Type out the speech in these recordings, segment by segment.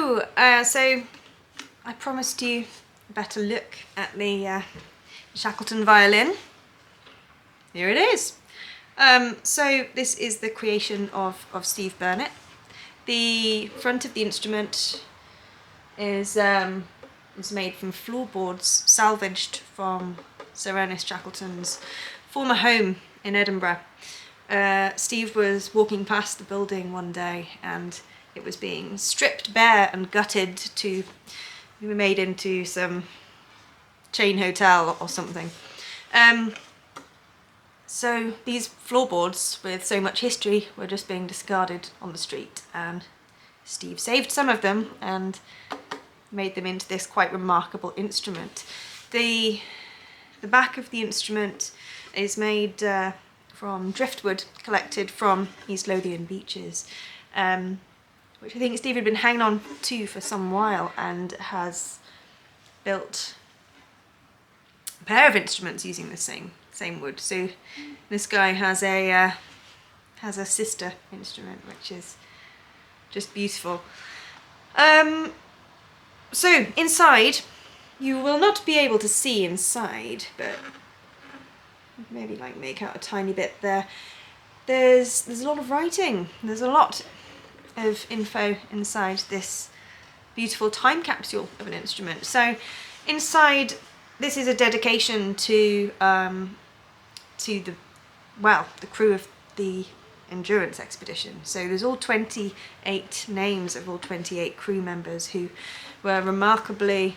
Hello! So I promised you a better look at the Shackleton Violin. Here it is. So this is the creation of Steve Burnett. The front of the instrument is made from floorboards salvaged from Sir Ernest Shackleton's former home in Edinburgh. Steve was walking past the building one day and it was being stripped bare and gutted to be made into some chain hotel or something. So these floorboards with so much history were just being discarded on the street, and Steve saved some of them and made them into this quite remarkable instrument. The back of the instrument is made from driftwood collected from East Lothian beaches, which I think Steve had been hanging on to for some while, and has built a pair of instruments using the same wood. So this guy has a sister instrument, which is just beautiful. So inside, you will not be able to see inside, but maybe like make out a tiny bit there. There's a lot of writing. There's a lot of info inside this beautiful time capsule of an instrument. So inside, this is a dedication to the crew of the Endurance expedition. So there's all 28 names of all 28 crew members who were remarkably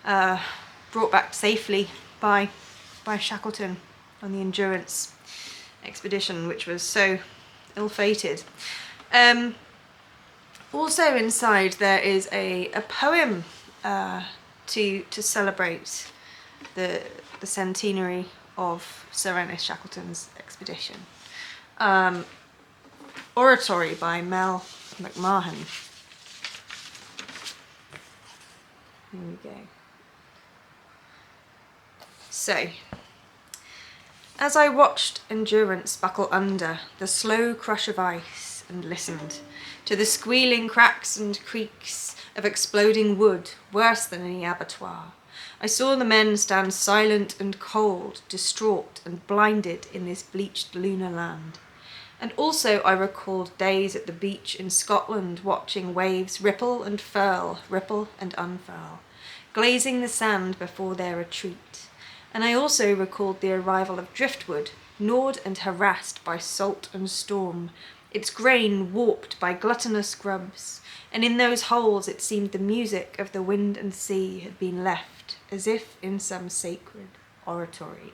brought back safely by Shackleton on the Endurance expedition, which was so ill-fated. Also inside there is a poem to celebrate the centenary of Sir Ernest Shackleton's expedition. Oratory by Mel McMahon. Here we go. So, as I watched Endurance buckle under the slow crush of ice and listened to the squealing cracks and creaks of exploding wood worse than any abattoir, I saw the men stand silent and cold, distraught and blinded in this bleached lunar land. And also I recalled days at the beach in Scotland, watching waves ripple and unfurl, glazing the sand before their retreat. And I also recalled the arrival of driftwood, gnawed and harassed by salt and storm, its grain warped by gluttonous grubs, and in those holes it seemed the music of the wind and sea had been left, as if in some sacred oratory.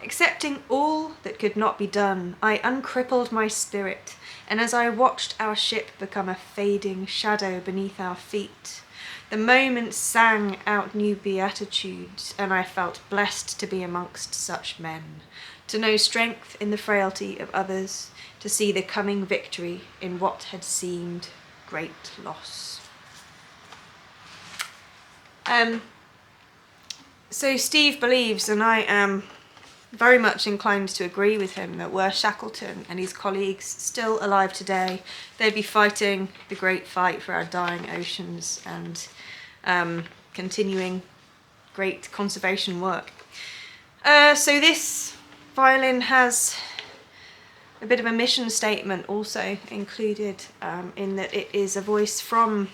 Accepting all that could not be done, I uncrippled my spirit, and as I watched our ship become a fading shadow beneath our feet, the moments sang out new beatitudes, and I felt blessed to be amongst such men, to know strength in the frailty of others, to see the coming victory in what had seemed great loss. So Steve believes, and I am very much inclined to agree with him, that were Shackleton and his colleagues still alive today, they'd be fighting the great fight for our dying oceans and continuing great conservation work. So this violin has a bit of a mission statement also included, in that it is a voice from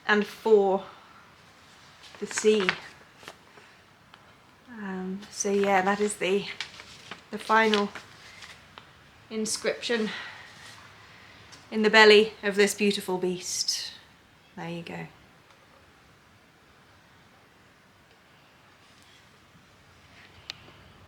and for the sea. So yeah, that is the final inscription in the belly of this beautiful beast. There you go.